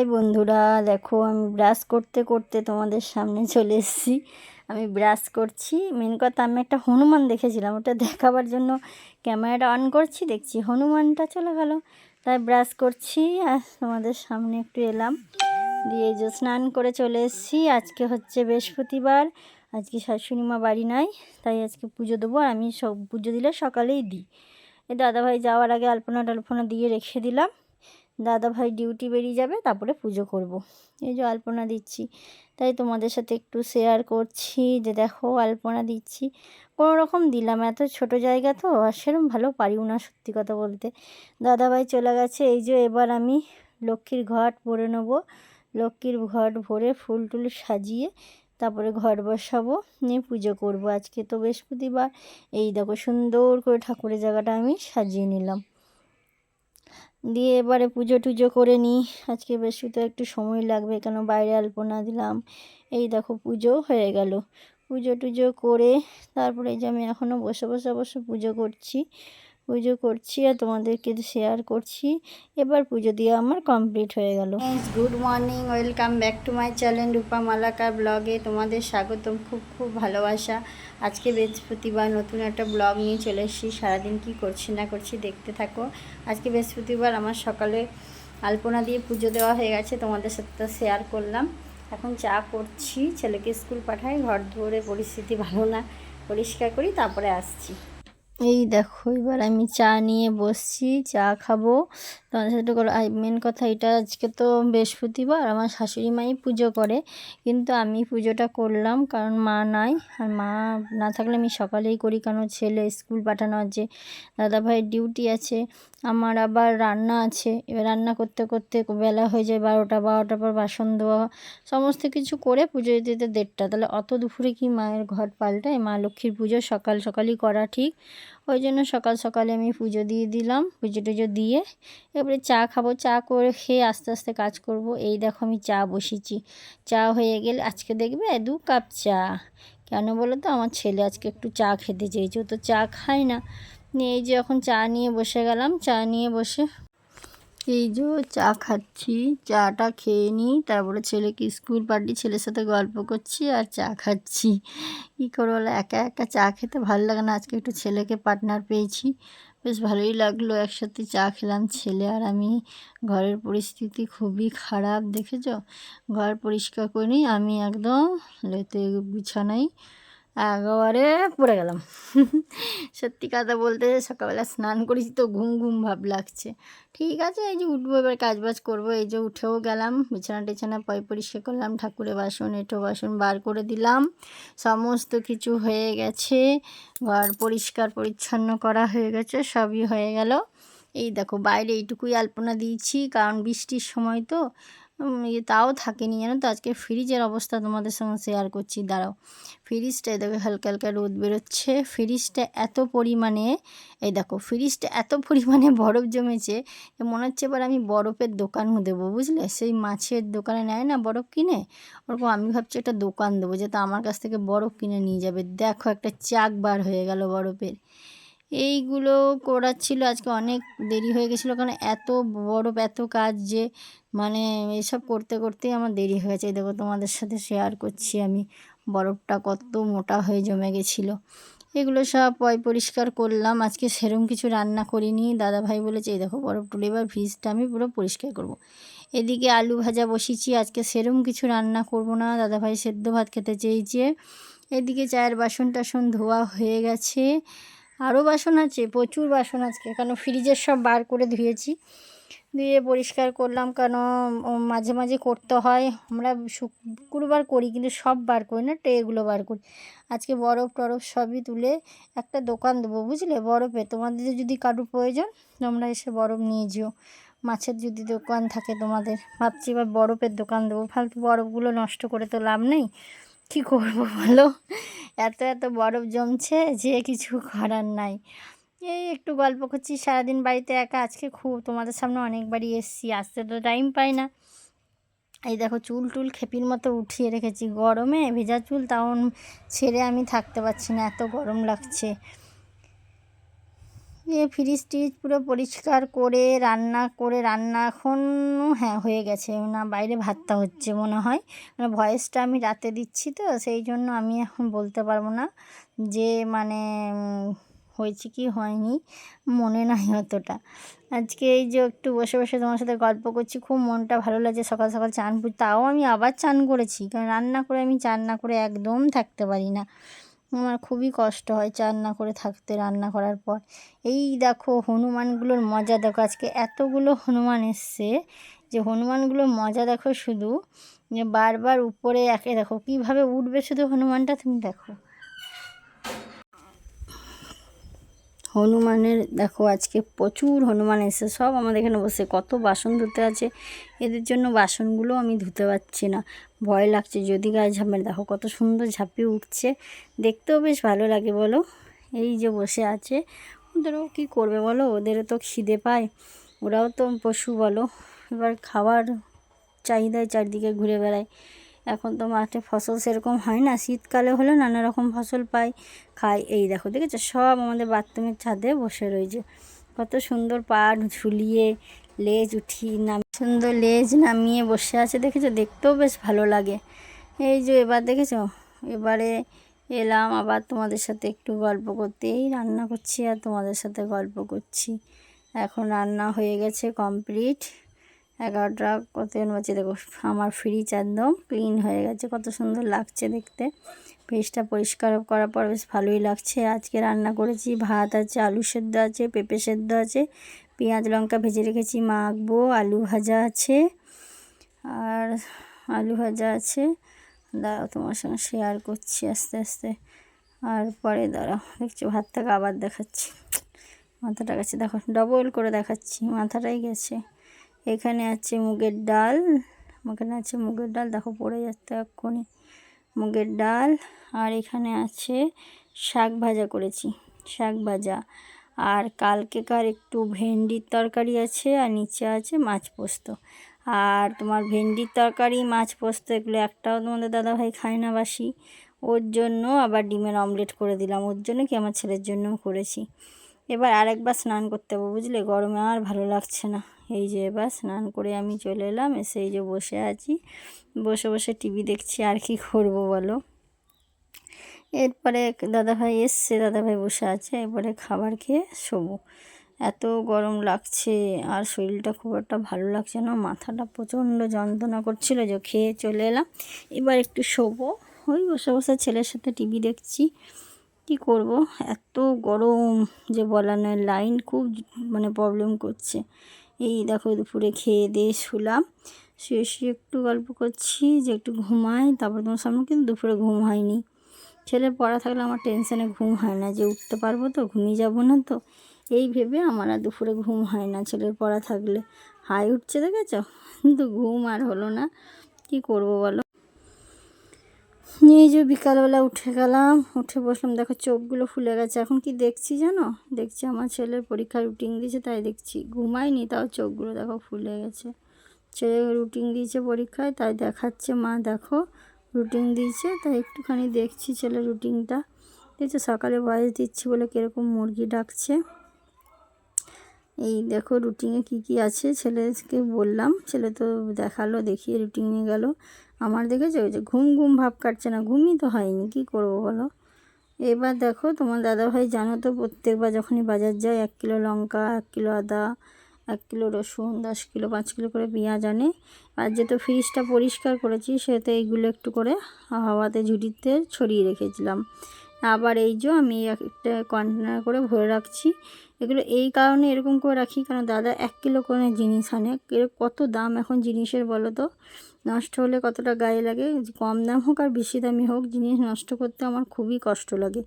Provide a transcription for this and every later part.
এই বন্ধুরা দেখো, আমি ব্রাশ করতে করতে তোমাদের সামনে চলে এসেছি। আমি ব্রাশ করছি, মেন কথা আমি একটা হনুমান দেখেছিলাম, ওটা দেখাবার জন্য ক্যামেরাটা অন করছি, দেখছি হনুমানটা চলে গেল। তাই ব্রাশ করছি আর তোমাদের সামনে একটু এলাম। দিয়ে এই যে স্নান করে চলে এসেছি। আজকে হচ্ছে বৃহস্পতিবার, আজকে শাশুড়ি মা বাড়ি নাই, তাই আজকে পুজো দেবো। আর আমি সব পুজো দিলে সকালেই দিই। এই দাদাভাই যাওয়ার আগে আলপনা টালপনা দিয়ে রেখে দিলাম। দাদাভাই ডিউটি বেরিয়ে যাবে, তারপরে পুজো করব। এই যে আলপনা দিচ্ছি, তাই তোমাদের সাথে একটু শেয়ার করছি যে দেখো আলপনা দিচ্ছি। কোনো রকম দিলাম, এত ছোট জায়গা তো আর সেরকম ভালো পারিও না সত্যি কথা বলতে। দাদাভাই চলে গেছে। এই যে এবার আমি লক্ষ্মীর ঘট ভরে নেবো। লক্ষ্মীর ঘট ভরে ফুল টুল সাজিয়ে তারপরে ঘট বসাবো, নিয়ে পুজো করব। আজকে তো বৃহস্পতিবার। এই দেখো সুন্দর করে ঠাকুরের জায়গাটা আমি সাজিয়ে নিলাম। দিয়ে এবারে পুজো টুজো করে নিই। আজকে বেশি তো একটু সময় লাগবে, কেন বাইরে আলপনা দিলাম। এই দেখো পুজো হয়ে গেল। পুজো টুজো করে তারপরে এই যে আমি এখনও বসে বসে বসে পুজো করছি আর তোমাদেরকে শেয়ার করছি। এবার পুজো দিয়ে আমার কমপ্লিট হয়ে গেল। Good morning, welcome back to my channel Rupa Malakar ব্লগে তোমাদের স্বাগতম। খুব খুব ভালোবাসা। আজকে বৃহস্পতিবার, নতুন একটা ব্লগ নিয়ে চলে এসেছি। সারাদিন কি করছি না করছি দেখতে থাকো। আজকে বৃহস্পতিবার, আমার সকালে আলপনা দিয়ে পুজো দেওয়া হয়ে গেছে, তোমাদের সাথে শেয়ার করলাম। এখন চা করছি, ছেলেকে স্কুল পাঠাই, ঘর ধরে পরিস্থিতি ভালো না, পরিষ্কার করি তারপরে আসছি। এই দেখো এবার আমি চা নিয়ে বসছি, চা খাবো তোমাদের সাথে। মেন কথা এটা, আজকে তো বৃহস্পতিবার, আমার শাশুড়ি মাই পুজো করে, কিন্তু আমি পুজোটা করলাম কারণ মা নাই। আর মা না থাকলে আমি সকালেই করি, কারণ ছেলে স্কুল পাঠানো আছে, দাদাভাইয়ের ডিউটি আছে, আমার আবার রান্না আছে। এবার রান্না করতে করতে বেলা হয়ে যায় 12টার পর বাসন ধোয়া, সমস্ত কিছু করে পুজো দিতে দিতে 1:30। তাহলে অত দুপুরে কি মায়ের ঘট পাল্টায়? মা লক্ষ্মীর পুজো সকাল সকালই করা ঠিক। ওই জন্য সকাল সকালে আমি পুজো দিয়ে দিলাম। পুজো টুজো দিয়ে এবারে চা খাবো। চা করে খেয়ে আস্তে আস্তে কাজ করব। এই দেখো আমি চা বসিয়েছি। চা হয়ে গেলে আজকে দেখবে 2 কাপ চা। কেন বলো তো, আমার ছেলে আজকে একটু চা খেতে চেয়েছে, ও তো চা খায় না। নিয়ে এই যে এখন চা নিয়ে বসে গেলাম। চা নিয়ে বসে এই যে চা খাচ্ছি। চাটা খেয়ে নিই, তারপরে ছেলেকে স্কুল পাঠিয়ে ছেলের সাথে গল্প করছি আর চা খাচ্ছি। কী করবো বলো, একা একা চা খেতে ভালো লাগে না। আজকে একটু ছেলেকে পার্টনার পেয়েছি, বেশ ভালোই লাগলো। একসাথে চা খেলাম ছেলে আর আমি। ঘরের পরিস্থিতি খুবই খারাপ, দেখেছো? ঘর পরিষ্কার করিনি, আমি একদম লেতে বিছানায় একেবারে পড়ে গেলাম। সত্যি কথা বলতে সকালবেলা স্নান করেছি তো ঘুম ঘুম ভাব লাগছে। ঠিক আছে, এই যে উঠবো এবার, কাজবাজ করবো। এই যে উঠেও গেলাম, বিছানা টিছানা পরিষ্কার করলাম, ঠাকুরের বাসন এঁটো বাসন বার করে দিলাম, সমস্ত কিছু হয়ে গেছে। ঘর পরিষ্কার পরিচ্ছন্ন করা হয়ে গেছে, সবই হয়ে গেল। এই দেখো বাইরে এইটুকুই আলপনা দিয়েছি, কারণ বৃষ্টির সময় তো তাও থাকেনি, জানো তো। আজকে ফ্রিজের অবস্থা তোমাদের সঙ্গে শেয়ার করছি, দাঁড়াও। ফ্রিজটা এই দেখো হালকা হালকা রোদ বেরোচ্ছে। ফ্রিজটা এত পরিমাণে, এই দেখো ফ্রিজটা এত পরিমাণে বরফ জমেছে যে মনে হচ্ছে এবার আমি বরফের দোকানও দেবো, বুঝলে? সেই মাছের দোকানে নেয় না বরফ কিনে, ওরকম আমি ভাবছি একটা দোকান দেবো, যাতে আমার কাছ থেকে বরফ কিনে নিয়ে যাবে। দেখো একটা চাক বার হয়ে গেল বরফের। এইগুলো করার ছিল, আজকে অনেক দেরি হয়ে গেছিলো, কারণ এত বরফ এত কাজ যে মানে এসব করতে করতেই আমার দেরি হয়েছে। দেখো তোমাদের সাথে শেয়ার করছি আমি, বরফটা কত মোটা হয়ে জমে গেছিলো। এগুলো সব পরিষ্কার করলাম। আজকে সেরম কিছু রান্না করিনি। দাদাভাই বলেছে এই দেখো বরফ তুলে এবার ফ্রিজটা আমি পুরো পরিষ্কার করব। এদিকে আলু ভাজা বসিয়েছি, আজকে সেরম কিছু রান্না করব না, দাদাভাই সেদ্ধ ভাত খেতে চেয়েছে। এদিকে চায়ের বাসন টাসন ধোয়া হয়ে গেছে, আরও বাসন আছে, প্রচুর বাসন আজকে, কারণ ফ্রিজের সব বার করে ধুয়েছি, দিয়ে পরিষ্কার করলাম। কেন মাঝে মাঝে করতে হয়, আমরা শুক্রবার করি কিন্তু সব বার করি না, ট্রেগুলো বার করি। আজকে বরফ টরফ সবই তুলে একটা দোকান দেবো, বুঝলে? বরফে তোমাদের যদি কারোর প্রয়োজন তোমরা এসে বরফ নিয়ে যেও। মাছের যদি দোকান থাকে তোমাদের, ভাবছি এবার বরফের দোকান দেবো। ফালতু বরফগুলো নষ্ট করে তো লাভ নেই, কী করবো বলো? এত এত বরফ জমছে যে কিছু করার নাই। এই একটু গল্প করছি, সারাদিন বাড়িতে একা। আজকে খুব তোমাদের সামনে অনেকবারই এসেছি, আসতে তো টাইম পাই না। এই দেখো চুল টুল খেপির মতো উঠিয়ে রেখেছি, গরমে ভেজা চুল, তাও ছেড়ে আমি থাকতে পারছি না, এত গরম লাগছে। ফ্রিজ টিজ পুরো পরিষ্কার করে রান্না এখন হ্যাঁ হয়ে গেছে না, বাইরে ভাতটা হচ্ছে মনে হয়, মানে ভয়েসটা আমি রাতে দিচ্ছি তো সেই জন্য আমি এখন বলতে পারবো না যে মানে হয়েছে কি হয়নি, মনে নাই অতটা। আজকে এই যে একটু বসে বসে তোমার সাথে গল্প করছি, খুব মনটা ভালো লাগছে। সকাল সকাল চান, তাও আমি আবার চান করেছি, কারণ রান্না করে আমি চান না করে একদম থাকতে পারি না। আমার খুবই কষ্ট হয় চান না করে থাকতে রান্না করার পর। এই দেখো হনুমানগুলোর মজা দেখো, আজকে এতগুলো হনুমান এসছে যে হনুমানগুলোর মজা দেখো শুধু, যে বারবার উপরে একে দেখো কীভাবে উঠবে শুধু হনুমানটা, তুমি দেখো হনুমানের দেখো আজকে প্রচুর হনুমান এসে সব আমাদের এখানে বসে, কত বাসন ধুতে আছে, এদের জন্য বাসনগুলো আমি ধুতে পারছি না, ভয় লাগছে যদি গায়ে ঝাঁপে। দেখো কত সুন্দর ঝাঁপিয়ে উঠছে, দেখতেও বেশ ভালো লাগে বলো। এই যে বসে আছে, ওদেরও কী করবে বলো, ওদেরও তো খিদে পায়, ওরাও তো পশু বলো, এবার খাবার চাহিদায় চারদিকে ঘুরে বেড়ায়। এখন তো মাঠে ফসল সেরকম হয় না, শীতকালে হলে নানা রকম ফসল পাই, খাই। এই দেখো দেখেছো সব আমাদের বাথরুমের ছাদে বসে রয়েছে, কত সুন্দর পা ঝুলিয়ে লেজ সুন্দর লেজ নামিয়ে বসে আছে, দেখেছো, দেখতেও বেশ ভালো লাগে। এই যে এবার দেখেছো, এবারে এলাম আবার তোমাদের সাথে একটু গল্প করতে, এই রান্না করছি আর তোমাদের সাথে গল্প করছি। এখন রান্না হয়ে গেছে কমপ্লিট, 11টা কত বাজে দেখো, আমার ফ্রিজ একদম ক্লিন হয়ে গেছে, কত সুন্দর লাগছে দেখতে। ফ্রিজটা পরিষ্কার করার পর বেশ ভালোই লাগছে। আজকে রান্না করেছি, ভাত আছে, আলু সেদ্ধ আছে, পেঁপে সেদ্ধ আছে, পেঁয়াজ লঙ্কা ভেজে রেখেছি মাখবো, আলু ভাজা আছে, আর আলু ভাজা আছে, দাঁড়াও তোমার সঙ্গে শেয়ার করছি আস্তে আস্তে, আর পরে দাঁড়াও দেখছো ভাতটাকে আবার দেখাচ্ছি, মাথাটা গেছে দেখো, ডবল করে দেখাচ্ছি, মাথাটাই গেছে। এখানে আছে মুগের ডাল, দেখো পড়ে যাচ্ছে এক্ষুনি, মুগের ডাল। আর এখানে আছে শাক ভাজা করেছি, শাক ভাজা, আর কালকেকার একটু ভেন্ডির তরকারি আছে, আর নিচে আছে মাছ পোস্ত। আর তোমার ভেন্ডির তরকারি মাছ পোস্ত এগুলো একটাও তোমাদের দাদাভাই খায় না বাসি, ওর জন্য আবার ডিমের অমলেট করে দিলাম, ওর জন্য কি আমার ছেলের জন্যও করেছি। এবার আরেকবার স্নান করতে হবে বুঝলে, গরমে আর ভালো লাগছে না। এই যে এবার স্নান করে আমি চলে এলাম, এসে এই যে বসে আছি, বসে বসে টিভি দেখছি, আর কি করব বলো। এরপরে দাদাভাই এসছে, দাদাভাই বসে আছে, এরপরে খাবার খেয়ে শোবো। এত গরম লাগছে আর শরীরটা খুব একটা ভালো লাগছে না, মাথাটা প্রচণ্ড যন্ত্রণা করছিল, যে খেয়ে চলে এলাম, এবার একটু শোবো। ওই বসে বসে ছেলের সাথে টিভি দেখছি, কি করব, এত গরম যে বলা নয়, লাইন খুব মানে প্রবলেম করছে। এই দেখো দুপুরে খেয়ে দিয়ে শুলাম, শুয়ে শুয়ে একটু গল্প করছি যে একটু ঘুমাই, তারপর তোমার সামনে কিন্তু দুপুরে ঘুম হয়নি। ছেলের পড়া থাকলে আমার টেনশানে ঘুম হয় না, যে উঠতে পারবো তো, ঘুমিয়ে যাবো না তো, এই ভেবে আমার আর দুপুরে ঘুম হয় না। ছেলের পড়া থাকলে হাই উঠছে দেখেছ, কিন্তু ঘুম আর হলো না, কি করব বলো। এই যে বিকালবেলা উঠে গেলাম, উঠে বসলাম, দেখো চোখগুলো ফুলে গেছে। এখন কি দেখছি জানো, দেখছি আমার ছেলের পরীক্ষার রুটিন দিয়েছে, তাই দেখছি, ঘুমাইনি তাও চোখগুলো দেখো ফুলে গেছে। ছেলে রুটিন দিয়েছে পরীক্ষায়, তাই দেখাচ্ছে মা দেখো রুটিন দিয়েছে, তাই একটুখানি দেখছি ছেলের রুটিনটা। দেখছো সকালে ভয়েস দিচ্ছি বলে কীরকম মুরগি ডাকছে। এই দেখো রুটিনে কি কি আছে, ছেলেকে বললাম, ছেলে তো দেখালো, দেখিয়ে রুটিনে গেল। আমার দেখেছো যে ঘুম ঘুম ভাব কাটছে না, ঘুমই তো হয়নি, কি করব বলো। এবার দেখো তোমার দাদাভাই জানো তো প্রত্যেকবার যখনই বাজার যায় 1 কিলো লঙ্কা, 1 কিলো আদা, 1 কিলো রসুন, 10 কিলো 5 কিলো করে পেঁয়াজ আনে। আর যেহেতু ফ্রিজটা পরিষ্কার করেছি সেহেতু এইগুলো একটু করে হাওয়াতে ঝুড়িতে ছড়িয়ে রেখেছিলাম। আবার এই যে আমি একটা কন্টেনার করে ভরে রাখছি, এগুলো এই কারণে এরকম করে রাখি, কারণ দাদা 1 কিলো করে জিনিস আনে, এর কত দাম এখন জিনিসের বলো তো, নষ্ট হলে কতটা গায়ে লাগে, কম দাম হোক আর বেশি দামি হোক, জিনিস নষ্ট করতে আমার খুবই কষ্ট লাগে।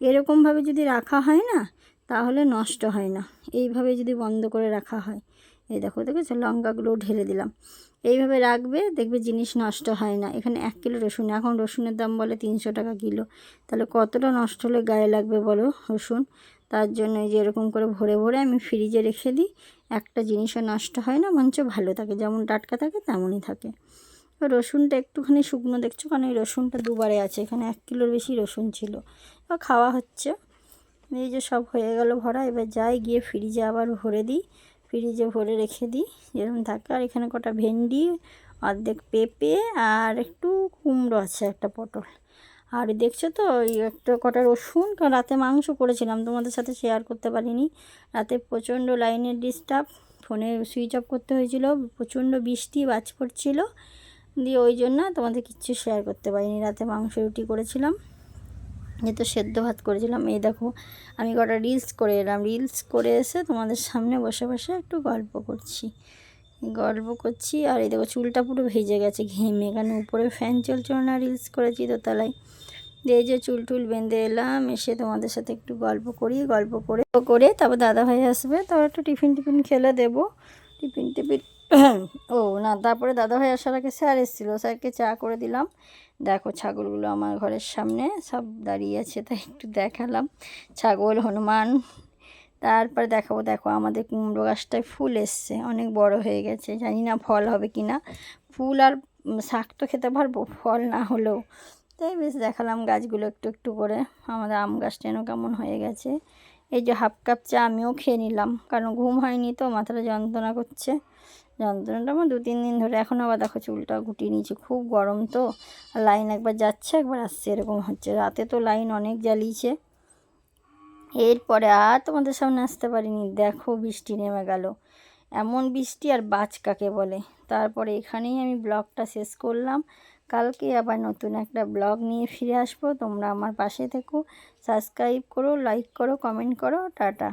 এরকমভাবে যদি রাখা হয় না তাহলে নষ্ট হয় না, এইভাবে যদি বন্ধ করে রাখা হয়। এই দেখো দেখেছো লঙ্কাগুলো ঢেলে দিলাম, এইভাবে রাখবে দেখবে জিনিস নষ্ট হয় না। এখানে 1 কিলো রসুন, এখন রসুনের দাম বলে 300 টাকা কিলো, তাহলে কতটা নষ্ট হলে গায়ে লাগবে বলো রসুন। তার জন্য এই যে এরকম করে ভরে ভরে আমি ফ্রিজে রেখে দিই, একটা জিনিসও নষ্ট হয় না, বরঞ্চ ভালো থাকে, যেমন টাটকা থাকে তেমনই থাকে। তো রসুনটা একটুখানি শুকনো দেখছো, কারণ এই রসুনটা দুবারে আছে, এখানে 1 কিলোর বেশি রসুন ছিল, খাওয়া হচ্ছে। এই যে সব হয়ে গেল ভরা, এবার যাই গিয়ে ফ্রিজে আবার ভরে দিই, ফ্রিজে ভরে রেখে দিই যেরকম থাকে। আর এখানে কটা ভেন্ডি, অর্ধেক পেঁপে আর একটু কুমড়ো আছে, একটা পটল। আর দেখছো তো এই একটা কটা রসুন, কারণ রাতে মাংস করেছিলাম, তোমাদের সাথে শেয়ার করতে পারিনি। রাতে প্রচণ্ড লাইনের ডিস্টার্ব, ফোনে সুইচ অফ করতে হয়েছিল, প্রচণ্ড বৃষ্টি বাজ পড়ছিল, দিয়ে ওই জন্য তোমাদের কিচ্ছু শেয়ার করতে পারিনি। রাতে মাংস রুটি করেছিলাম, তো সেদ্ধ ভাত করেছিলাম। এই দেখো আমি কটা রিলস করে এলাম, রিলস করে এসে তোমাদের সামনে বসে বসে একটু গল্প করছি। আর এই দেখো চুলটা পুরো ভিজে গেছে ঘেমে, কারণ উপরে ফ্যান চলছিল না, রিলস করেছি দোতলায়। এই যে চুল টুল বেঁধে এলাম, এসে তোমাদের সাথে একটু গল্প করে তারপর দাদাভাই আসবে, তারপর একটু টিফিন খেলে দেবো। টিফিন ও না, তারপরে দাদাভাই আসার আগে স্যার এসেছিলো, স্যারকে চা করে দিলাম। দেখো ছাগলগুলো আমার ঘরের সামনে সব দাঁড়িয়ে আছে, তাই একটু দেখালাম। ছাগল, হনুমান। তারপরে দেখাবো, দেখো আমাদের কুমড়ো গাছটায় ফুল এসছে, অনেক বড় হয়ে গেছে, জানি না ফল হবে কি না। ফুল আর শাক তো খেতে পারবো, ফল না হলেও। তাই বেশ দেখালাম গাছগুলো একটু একটু করে। আমাদের আম গাছটাও কেমন হয়ে গেছে। এই যে হাফ কাপ চা আমিও খেয়ে নিলাম, কারণ ঘুম হয়নি তো, মাথাটা যন্ত্রণা করছে। যন্ত্রণাটা আমার 2-3 দিন ধরে। এখন আবার দেখো চুলটা গুটিয়ে নিয়েছি, খুব গরম তো, লাইন একবার যাচ্ছে একবার আসছে, এরকম হচ্ছে। রাতে তো লাইন অনেক জ্বালিয়েছে। এরপরে আর তোমাদের সামনে আসতে পারিনি, দেখো বৃষ্টি নেমে গেল। এমন বৃষ্টি আর বাজ কাকে বলে। তারপরে এখানেই আমি ব্লগটা শেষ করলাম। কালকে আবার নতুন একটা ব্লগ নিয়ে ফিরে আসবো। তোমরা আমার পাশে থেকো, সাবস্ক্রাইব করো, লাইক করো, কমেন্ট করো। টাটা।